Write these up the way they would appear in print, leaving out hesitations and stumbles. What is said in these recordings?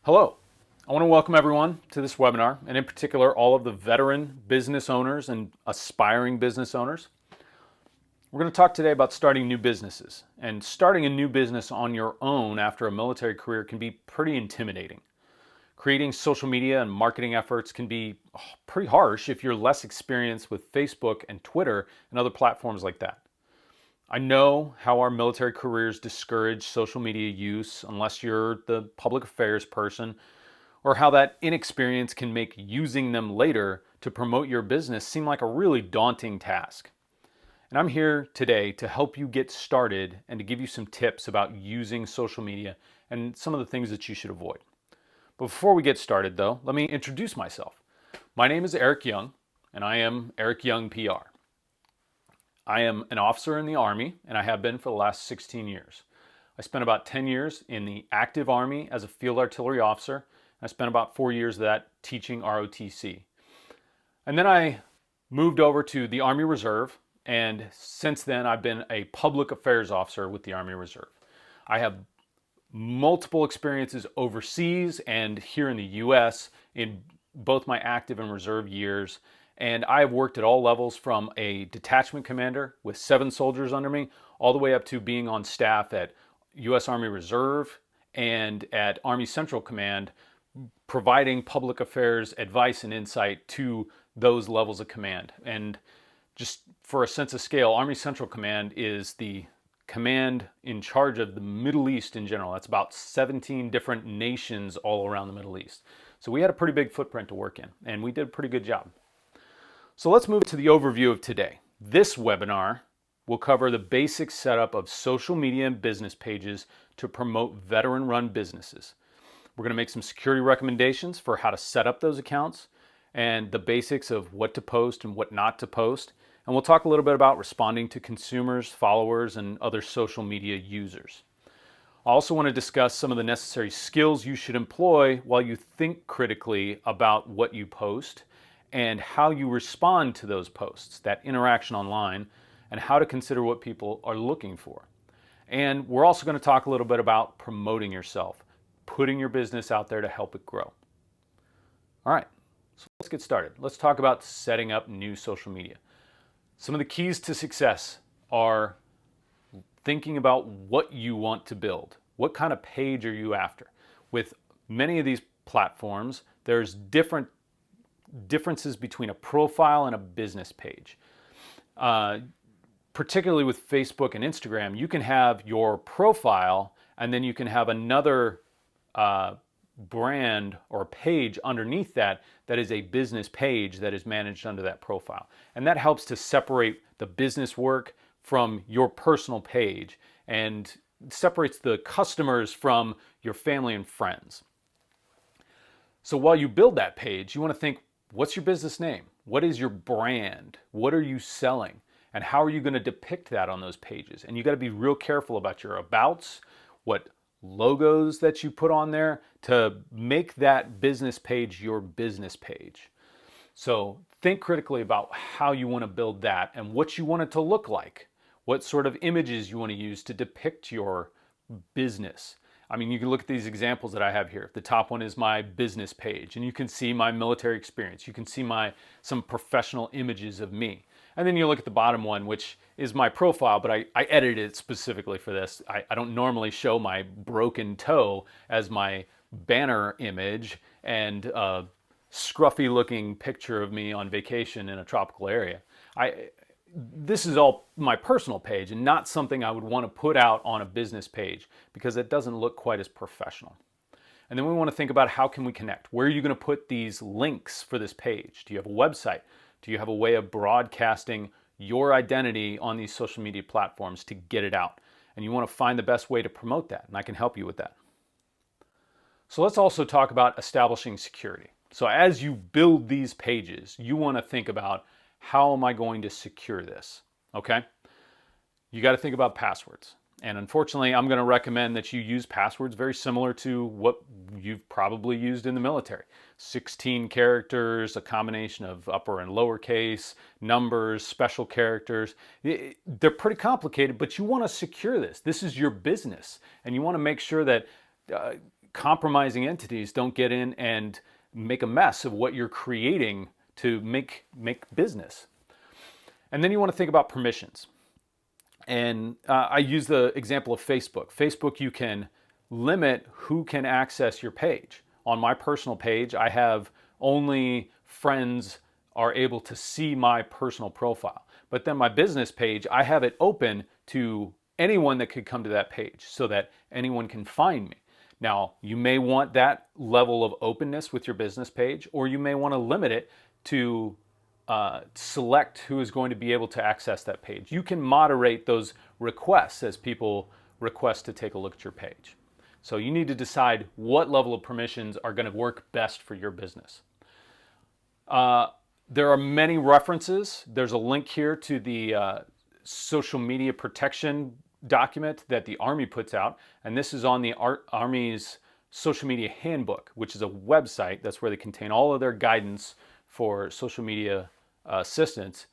Hello, I want to welcome everyone to this webinar, and in particular all of the veteran business owners and aspiring business owners. We're going to talk today about starting new businesses, and starting a new business on your own after a military career can be pretty intimidating. Creating social media and marketing efforts can be pretty harsh if you're less experienced with Facebook and Twitter and other platforms like that. I know how our military careers discourage social media use unless you're the public affairs person, or how that inexperience can make using them later to promote your business seem like a really daunting task. And I'm here today to help you get started and to give you some tips about using social media and some of the things that you should avoid. But before we get started though, let me introduce myself. My name is Eric Young, and I am Eric Young PR. I am an officer in the Army, and I have been for the last 16 years. I spent about 10 years in the active Army as a field artillery officer. I spent about 4 years of that teaching ROTC. And then I moved over to the Army Reserve, and since then I've been a public affairs officer with the Army Reserve. I have multiple experiences overseas and here in the US in both my active and reserve years. And I have worked at all levels from a detachment commander with 7 soldiers under me, all the way up to being on staff at US Army Reserve and at Army Central Command, providing public affairs advice and insight to those levels of command. And just for a sense of scale, Army Central Command is the command in charge of the Middle East in general. That's about 17 different nations all around the Middle East. So we had a pretty big footprint to work in, and we did a pretty good job. So let's move to the overview of today. This webinar will cover the basic setup of social media and business pages to promote veteran-run businesses. We're going to make some security recommendations for how to set up those accounts and the basics of what to post and what not to post. And we'll talk a little bit about responding to consumers, followers, and other social media users. I also want to discuss some of the necessary skills you should employ while you think critically about what you post and how you respond to those posts, that interaction online, and how to consider what people are looking for. And we're also going to talk a little bit about promoting yourself, putting your business out there to help it grow. All right, so let's get started. Let's talk about setting up new social media. Some of the keys to success are thinking about what you want to build. What kind of page are you after? With many of these platforms, there's differences between a profile and a business page. Particularly with Facebook and Instagram, you can have your profile and then you can have another brand or page underneath that is a business page that is managed under that profile. And that helps to separate the business work from your personal page and separates the customers from your family and friends. So while you build that page, you want to think, what's your business name? What is your brand? What are you selling? And how are you going to depict that on those pages? And you got to be real careful about your abouts, what logos that you put on there to make that business page your business page. So think critically about how you want to build that and what you want it to look like. What sort of images you want to use to depict your business. I mean, you can look at these examples that I have here. The top one is my business page, and you can see my military experience. You can see some professional images of me. And then you look at the bottom one, which is my profile, but I edited it specifically for this. I don't normally show my broken toe as my banner image and a scruffy looking picture of me on vacation in a tropical area. This is all my personal page and not something I would want to put out on a business page because it doesn't look quite as professional. And then we want to think about how can we connect? Where are you going to put these links for this page? Do you have a website? Do you have a way of broadcasting your identity on these social media platforms to get it out? And you want to find the best way to promote that, and I can help you with that. So let's also talk about establishing security. So as you build these pages, you want to think about, how am I going to secure this? Okay? You got to think about passwords. And unfortunately, I'm going to recommend that you use passwords very similar to what you've probably used in the military. 16 characters, a combination of upper and lowercase, numbers, special characters. They're pretty complicated, but you want to secure this. This is your business. And you want to make sure that compromising entities don't get in and make a mess of what you're creating to make business. And then you want to think about permissions. And I use the example of Facebook. Facebook, you can limit who can access your page. On my personal page, I have only friends are able to see my personal profile. But then my business page, I have it open to anyone that could come to that page so that anyone can find me. Now, you may want that level of openness with your business page, or you may want to limit it to select who is going to be able to access that page. You can moderate those requests as people request to take a look at your page. So you need to decide what level of permissions are going to work best for your business. There are many references. There's a link here to the social media protection document that the Army puts out, and this is on the Army's social media handbook, which is a website. That's where they contain all of their guidance for social media assistance.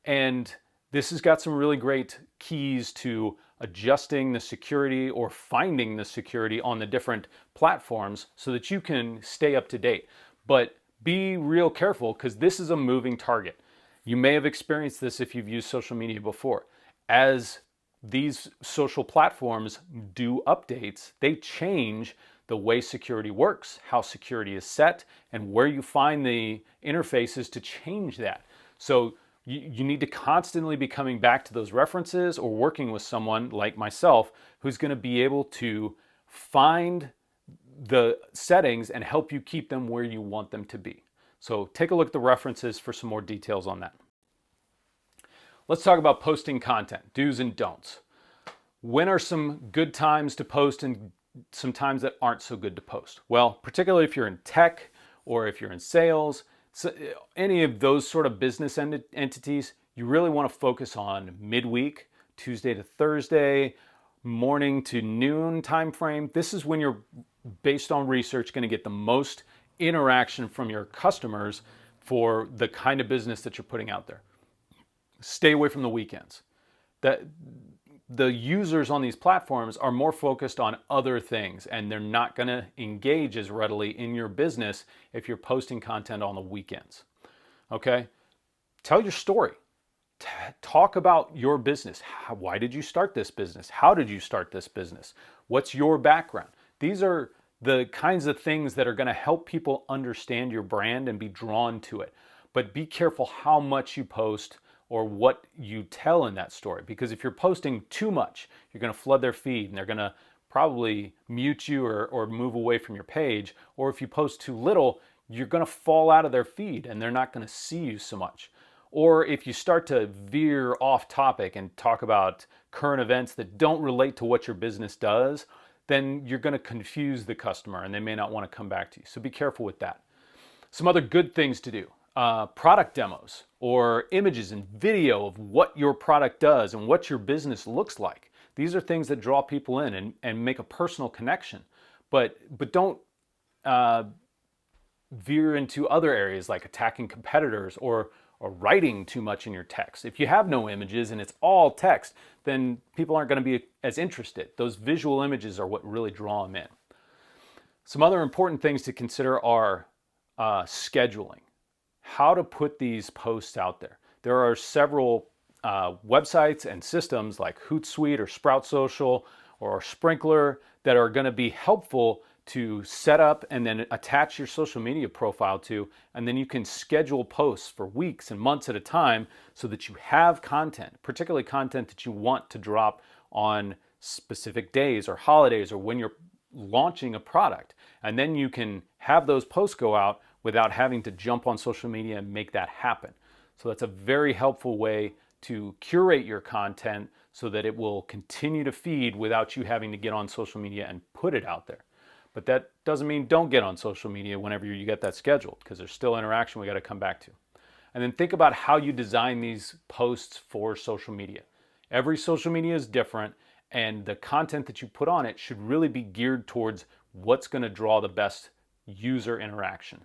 And this has got some really great keys to adjusting the security or finding the security on the different platforms so that you can stay up to date. But be real careful, because this is a moving target. You may have experienced this if you've used social media before. As these social platforms do updates, they change the way security works, how security is set, and where you find the interfaces to change that. So you need to constantly be coming back to those references or working with someone like myself who's going to be able to find the settings and help you keep them where you want them to be. So take a look at the references for some more details on that. Let's talk about posting content, do's and don'ts. When are some good times to post and some times that aren't so good to post? Well, particularly if you're in tech or if you're in sales, so any of those sort of business entities, you really want to focus on midweek, Tuesday to Thursday, morning to noon time frame. This is when you're, based on research, going to get the most interaction from your customers for the kind of business that you're putting out there. Stay away from the weekends. The users on these platforms are more focused on other things, and they're not going to engage as readily in your business if you're posting content on the weekends. Okay? Tell your story. Talk about your business. Why did you start this business? How did you start this business? What's your background? These are the kinds of things that are going to help people understand your brand and be drawn to it. But be careful how much you post or what you tell in that story. Because if you're posting too much, you're going to flood their feed and they're going to probably mute you or move away from your page. Or if you post too little, you're going to fall out of their feed and they're not going to see you so much. Or if you start to veer off topic and talk about current events that don't relate to what your business does, then you're going to confuse the customer and they may not want to come back to you. So be careful with that. Some other good things to do. Product demos or images and video of what your product does and what your business looks like. These are things that draw people in and make a personal connection. But don't veer into other areas like attacking competitors or writing too much in your text. If you have no images and it's all text, then people aren't going to be as interested. Those visual images are what really draw them in. Some other important things to consider are scheduling. How to put these posts out there. There are several websites and systems like Hootsuite or Sprout Social or Sprinkler that are going to be helpful to set up and then attach your social media profile to, and then you can schedule posts for weeks and months at a time so that you have content, particularly content that you want to drop on specific days or holidays or when you're launching a product. And then you can have those posts go out without having to jump on social media and make that happen. So that's a very helpful way to curate your content so that it will continue to feed without you having to get on social media and put it out there. But that doesn't mean don't get on social media whenever you get that scheduled, because there's still interaction we got to come back to. And then think about how you design these posts for social media. Every social media is different, and the content that you put on it should really be geared towards what's going to draw the best user interaction.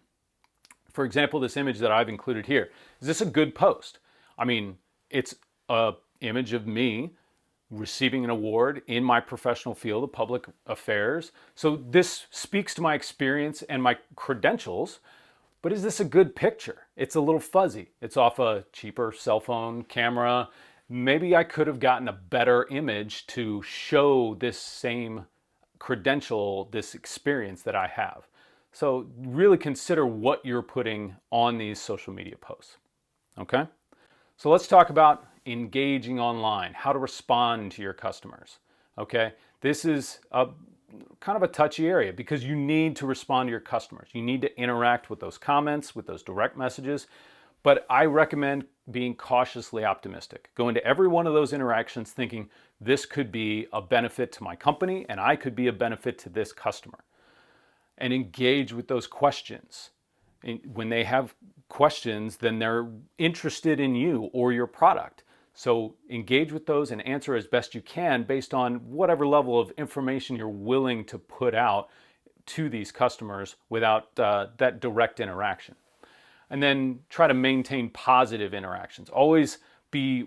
For example, this image that I've included here, is this a good post? I mean, it's an image of me receiving an award in my professional field of public affairs. So this speaks to my experience and my credentials, but is this a good picture? It's a little fuzzy. It's off a cheaper cell phone camera. Maybe I could have gotten a better image to show this same credential, this experience that I have. So really consider what you're putting on these social media posts. Okay? So let's talk about engaging online, how to respond to your customers. Okay? This is a kind of a touchy area because you need to respond to your customers. You need to interact with those comments, with those direct messages. But I recommend being cautiously optimistic. Go into every one of those interactions thinking this could be a benefit to my company and I could be a benefit to this customer. And engage with those questions. When they have questions, then they're interested in you or your product. So engage with those and answer as best you can based on whatever level of information you're willing to put out to these customers without that direct interaction. And then try to maintain positive interactions. Always be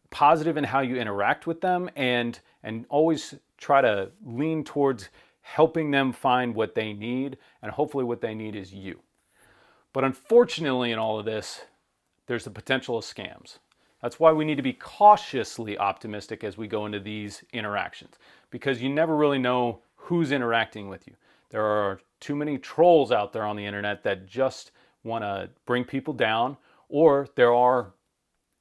positive in how you interact with them and always try to lean towards helping them find what they need, and hopefully what they need is you. But unfortunately in all of this, there's the potential of scams. That's why we need to be cautiously optimistic as we go into these interactions, because you never really know who's interacting with you. There are too many trolls out there on the internet that just want to bring people down, or there are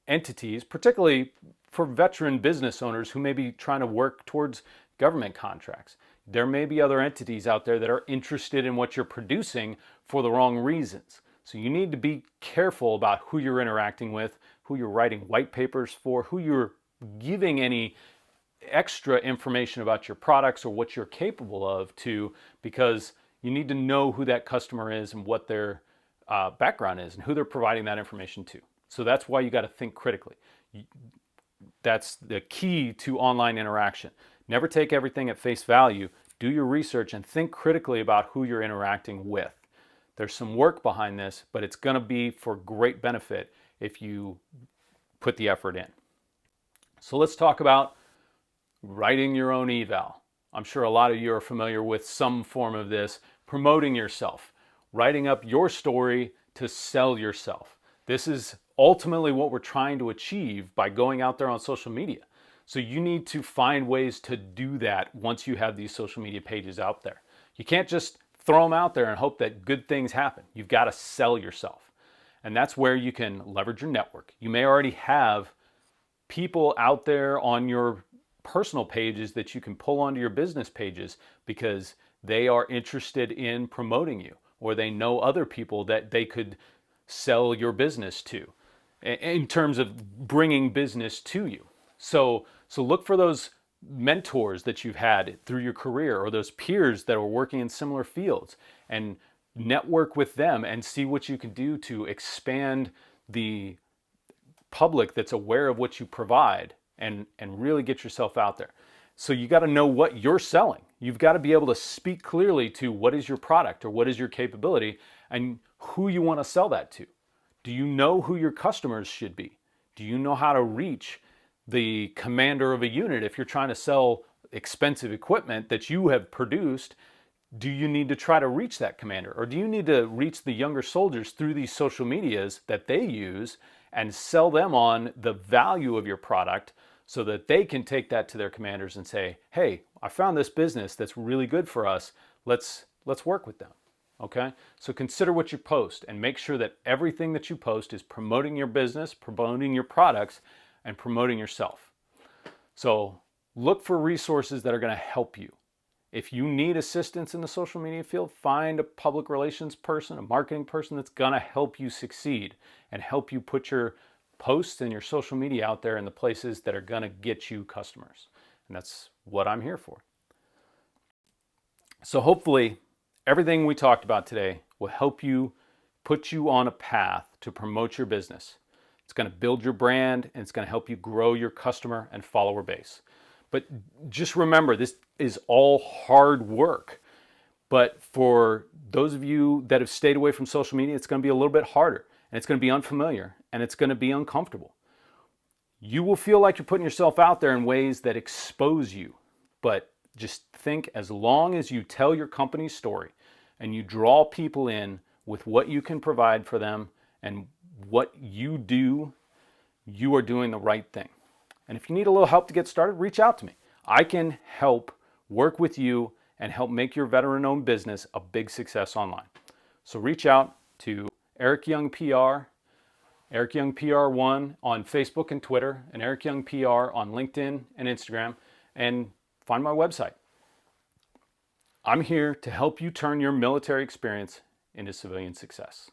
entities, particularly for veteran business owners who may be trying to work towards government contracts. There may be other entities out there that are interested in what you're producing for the wrong reasons. So you need to be careful about who you're interacting with, who you're writing white papers for, who you're giving any extra information about your products or what you're capable of to, because you need to know who that customer is and what their background is and who they're providing that information to. So that's why you got to think critically. That's the key to online interaction. Never take everything at face value. Do your research and think critically about who you're interacting with. There's some work behind this, but it's going to be for great benefit if you put the effort in. So let's talk about writing your own eval. I'm sure a lot of you are familiar with some form of this, promoting yourself, writing up your story to sell yourself. This is ultimately what we're trying to achieve by going out there on social media. So you need to find ways to do that once you have these social media pages out there. You can't just throw them out there and hope that good things happen. You've got to sell yourself. And that's where you can leverage your network. You may already have people out there on your personal pages that you can pull onto your business pages because they are interested in promoting you, or they know other people that they could sell your business to in terms of bringing business to you. So look for those mentors that you've had through your career, or those peers that are working in similar fields, and network with them and see what you can do to expand the public that's aware of what you provide and really get yourself out there. So you got to know what you're selling. You've got to be able to speak clearly to what is your product or what is your capability and who you want to sell that to. Do you know who your customers should be? Do you know how to reach the commander of a unit? If you're trying to sell expensive equipment that you have produced, do you need to try to reach that commander? Or do you need to reach the younger soldiers through these social medias that they use and sell them on the value of your product so that they can take that to their commanders and say, hey, I found this business that's really good for us. Let's work with them. Okay? So consider what you post and make sure that everything that you post is promoting your business, promoting your products, and promoting yourself. So look for resources that are going to help you. If you need assistance in the social media field, find a public relations person, a marketing person that's going to help you succeed and help you put your posts and your social media out there in the places that are going to get you customers. And that's what I'm here for. So hopefully everything we talked about today will help you put you on a path to promote your business. It's going to build your brand, and it's going to help you grow your customer and follower base. But just remember, this is all hard work. But for those of you that have stayed away from social media, it's going to be a little bit harder, and it's going to be unfamiliar, and it's going to be uncomfortable. You will feel like you're putting yourself out there in ways that expose you, but just think, as long as you tell your company's story and you draw people in with what you can provide for them and what you do, you are doing the right thing. And if you need a little help to get started, reach out to me. I can help work with you and help make your veteran-owned business a big success online. So reach out to Eric Young PR, Eric Young PR1 on Facebook and Twitter, and Eric Young PR on LinkedIn and Instagram, and find my website. I'm here to help you turn your military experience into civilian success.